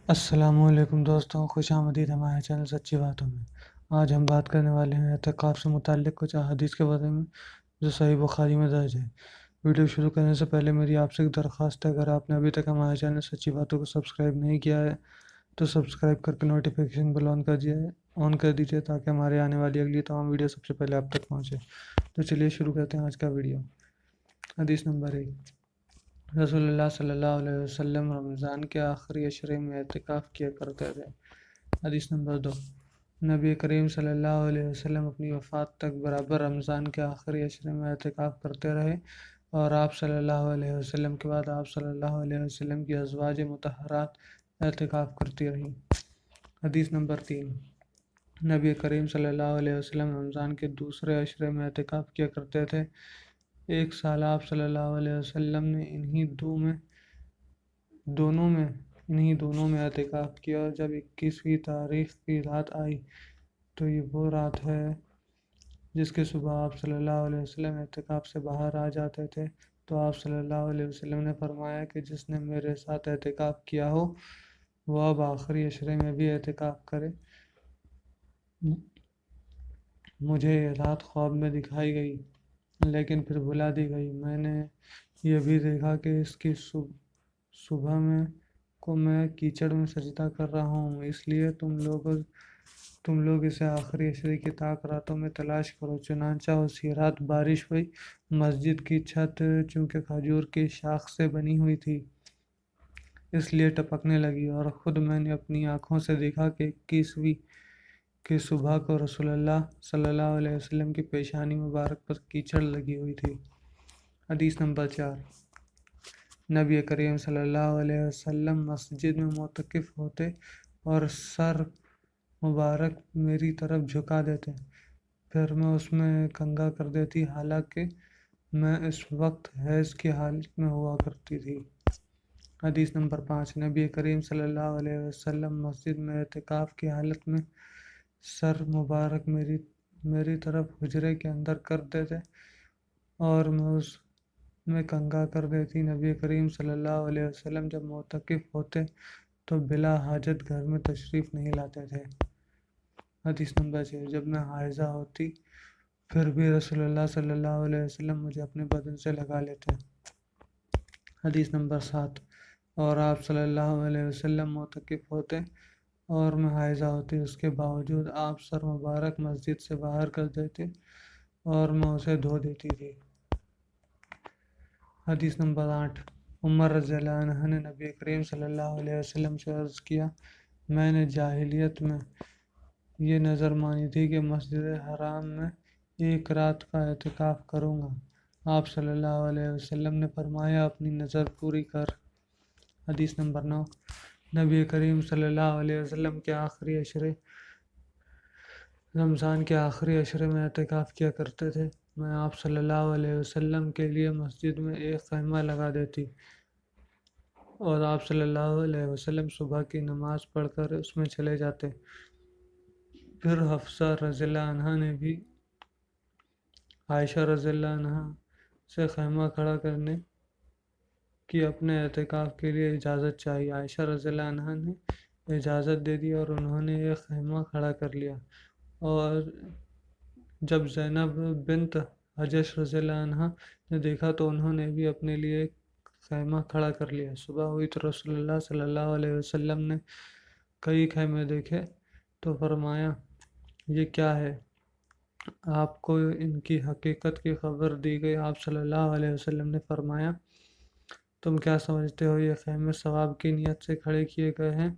السلام علیکم دوستوں، خوش آمدید ہمارے چینل سچی باتوں میں۔ آج ہم بات کرنے والے ہیں اعتکاف سے متعلق کچھ احادیث کے بارے میں جو صحیح بخاری میں درج ہے۔ ویڈیو شروع کرنے سے پہلے میری آپ سے ایک درخواست ہے، اگر آپ نے ابھی تک ہمارے چینل سچی باتوں کو سبسکرائب نہیں کیا ہے تو سبسکرائب کر کے نوٹیفیکیشن بیل آن کر دیجیے تاکہ ہمارے آنے والی اگلی تمام ویڈیو سب سے پہلے آپ تک پہنچے۔ تو چلیے شروع کرتے ہیں آج کا ویڈیو۔ حدیث نمبر 1، رسول اللہ صلی اللہ علیہ وسلم رمضان کے آخری عشرے میں اعتکاف کیا کرتے تھے۔ حدیث نمبر 2، نبی کریم صلی اللہ علیہ وسلم اپنی وفات تک برابر رمضان کے آخری عشرے میں اعتکاف کرتے رہے، اور آپ صلی اللہ علیہ وسلم کے بعد آپ صلی اللہ علیہ وسلم کی ازواج مطہرات اعتکاف کرتی رہیں۔ حدیث نمبر 3، نبی کریم صلی اللہ علیہ وسلم رمضان کے دوسرے عشرے میں اعتکاف کیا کرتے تھے۔ ایک سال آپ صلی اللہ علیہ وسلم نے انہی دونوں میں اعتکاف کیا، اور جب 21ویں تاریخ کی رات آئی تو یہ وہ رات ہے جس کے صبح آپ صلی اللہ علیہ وسلم اعتکاف سے باہر آ جاتے تھے، تو آپ صلی اللہ علیہ وسلم نے فرمایا کہ جس نے میرے ساتھ اعتکاف کیا ہو وہ اب آخری عشرے میں بھی اعتکاف کرے۔ مجھے یہ رات خواب میں دکھائی گئی لیکن پھر بھلا دی گئی۔ میں نے یہ بھی دیکھا کہ اس کی صبح میں کیچڑ میں سجدہ کر رہا ہوں، اس لیے تم لوگ اسے آخری عشرے کی طاق راتوں میں تلاش کرو۔ چنانچہ اسی رات بارش ہوئی۔ مسجد کی چھت چونکہ کھجور کی شاخ سے بنی ہوئی تھی اس لیے ٹپکنے لگی، اور خود میں نے اپنی آنکھوں سے دیکھا کہ 21ویں کی صبح کو رسول اللہ صلی اللہ علیہ وسلم کی پیشانی مبارک پر کیچڑ لگی ہوئی تھی۔ حدیث نمبر 4، نبی کریم صلی اللہ علیہ وسلم مسجد میں معتکف ہوتے اور سر مبارک میری طرف جھکا دیتے، پھر میں اس میں کنگھا کر دیتی، حالانکہ میں اس وقت حیض کی حالت میں ہوا کرتی تھی۔ حدیث نمبر 5، نبی کریم صلی اللہ علیہ وسلم مسجد میں اعتکاف کی حالت میں سر مبارک میری طرف حجرے کے اندر کر دیتے اور میں اس میں کنگھا کر دیتی۔ نبی کریم صلی اللہ علیہ وسلم جب معتکف ہوتے تو بلا حاجت گھر میں تشریف نہیں لاتے تھے۔ حدیث نمبر 6، جب میں حائضہ ہوتی پھر بھی رسول اللہ صلی اللہ علیہ وسلم مجھے اپنے بدن سے لگا لیتے۔ حدیث نمبر 7، اور آپ صلی اللہ علیہ وسلم معتکف ہوتے اور میں حائضہ ہوتی، اس کے باوجود آپ سر مبارک مسجد سے باہر کر دیتے اور میں اسے دھو دیتی تھی۔ حدیث نمبر 8، عمر رضی اللہ عنہ نے نبی کریم صلی اللہ علیہ وسلم سے عرض کیا، میں نے جاہلیت میں یہ نظر مانی تھی کہ مسجد حرام میں ایک رات کا اعتکاف کروں گا۔ آپ صلی اللہ علیہ وسلم نے فرمایا، اپنی نظر پوری کر۔ حدیث نمبر 9، نبی کریم صلی اللہ علیہ وسلم کے رمضان کے آخری عشرے میں اعتکاف کیا کرتے تھے۔ میں آپ صلی اللہ علیہ وسلم کے لیے مسجد میں ایک خیمہ لگا دیتی اور آپ صلی اللہ علیہ وسلم صبح کی نماز پڑھ کر اس میں چلے جاتے۔ پھر حفصہ رضی اللہ عنہا نے بھی عائشہ رضی اللہ عنہا سے خیمہ کھڑا کرنے کی اپنے اعتکاف کے لیے اجازت چاہی۔ عائشہ رضی اللہ عنہا نے اجازت دے دی اور انہوں نے ایک خیمہ کھڑا کر لیا، اور جب زینب بنت حجش رضی اللہ عنہا نے دیکھا تو انہوں نے بھی اپنے لیے ایک خیمہ کھڑا کر لیا۔ صبح ہوئی تو رسول اللہ صلی اللہ علیہ وسلم نے کئی خیمے دیکھے تو فرمایا، یہ کیا ہے؟ آپ کو ان کی حقیقت کی خبر دی گئی۔ آپ صلی اللہ علیہ وسلم نے فرمایا، تم کیا سمجھتے ہو؟ یہ خیمے ثواب کی نیت سے کھڑے کیے گئے ہیں۔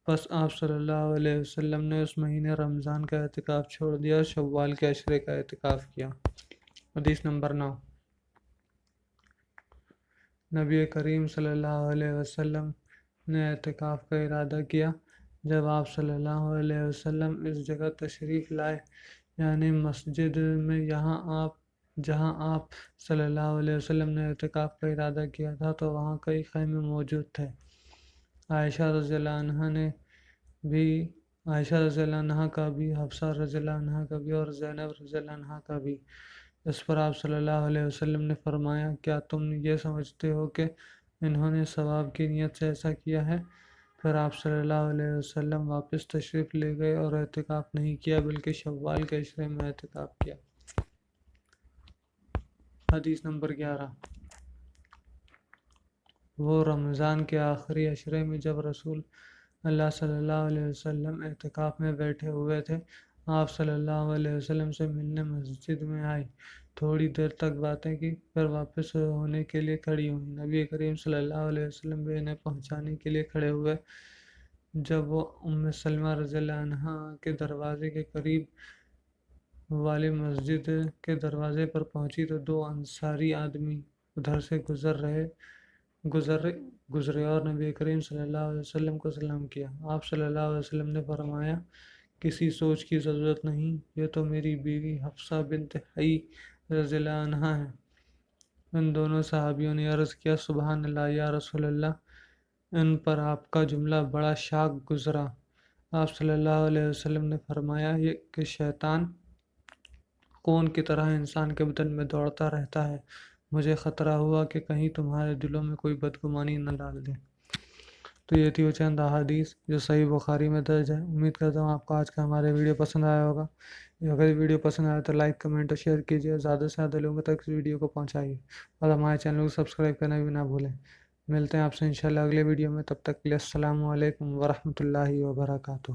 بس آپ صلی اللہ علیہ وسلم نے اس مہینے رمضان کا اعتکاف چھوڑ دیا اور شوال کے عشرے کا اعتکاف کیا۔ حدیث نمبر 9، نبی کریم صلی اللہ علیہ وسلم نے اعتکاف کا ارادہ کیا جب آپ صلی اللہ علیہ وسلم اس جگہ تشریف لائے، یعنی مسجد میں جہاں آپ صلی اللہ علیہ وسلم نے اعتکاف کا ارادہ کیا تھا تو وہاں کئی خیمے موجود تھے۔ عائشہ رضی اللہ عنہا کا بھی، حفصہ رضی اللہ عنہا کا بھی اور زینب رضی اللہ عنہا کا بھی۔ اس پر آپ صلی اللہ علیہ وسلم نے فرمایا، کیا تم یہ سمجھتے ہو کہ انہوں نے ثواب کی نیت سے ایسا کیا ہے؟ پھر آپ صلی اللہ علیہ وسلم واپس تشریف لے گئے اور اعتکاف نہیں کیا بلکہ شوال کے عشرے میں اعتکاف کیا۔ حدیث نمبر 11۔ وہ رمضان کے آخری عشرے میں جب رسول اللہ صلی اللہ علیہ وسلم اعتکاف میں بیٹھے ہوئے تھے، آپ صلی اللہ علیہ وسلم سے ملنے مسجد میں آئی، تھوڑی دیر تک باتیں کی، پھر واپس ہونے کے لیے کھڑی ہوئیں۔ نبی کریم صلی اللہ علیہ وسلم بھی انہیں پہنچانے کے لیے کھڑے ہوئے۔ جب وہ ام سلمہ رضی اللہ عنہا کے دروازے کے قریب والی مسجد کے دروازے پر پہنچی تو دو انصاری آدمی ادھر سے گزرے اور نبی کریم صلی اللہ علیہ وسلم کو سلام کیا۔ آپ صلی اللہ علیہ وسلم نے فرمایا، کسی سوچ کی ضرورت نہیں، یہ تو میری بیوی حفصہ بنت حی رضی اللہ عنہا ہے۔ ان دونوں صحابیوں نے عرض کیا، سبحان اللہ یا رسول اللہ، ان پر آپ کا جملہ بڑا شاق گزرا۔ آپ صلی اللہ علیہ وسلم نے فرمایا کہ شیطان خون کی طرح انسان کے بدن میں دوڑتا رہتا ہے، مجھے خطرہ ہوا کہ کہیں تمہارے دلوں میں کوئی بدگمانی نہ ڈال دے۔ تو یہ تھی وہ چند احادیث جو صحیح بخاری میں درج ہے۔ امید کرتا ہوں آپ کو آج کا ہمارے ویڈیو پسند آیا ہوگا۔ اگر ویڈیو پسند آیا تو لائک، کمنٹ اور شیئر کیجیے، زیادہ سے زیادہ لوگوں تک اس ویڈیو کو پہنچائیے اور ہمارے چینل کو سبسکرائب کرنا بھی نہ بھولیں۔ ملتے ہیں آپ سے انشاءاللہ اگلے ویڈیو میں، تب تک کے لیے السلام علیکم ورحمۃ اللہ وبرکاتہ۔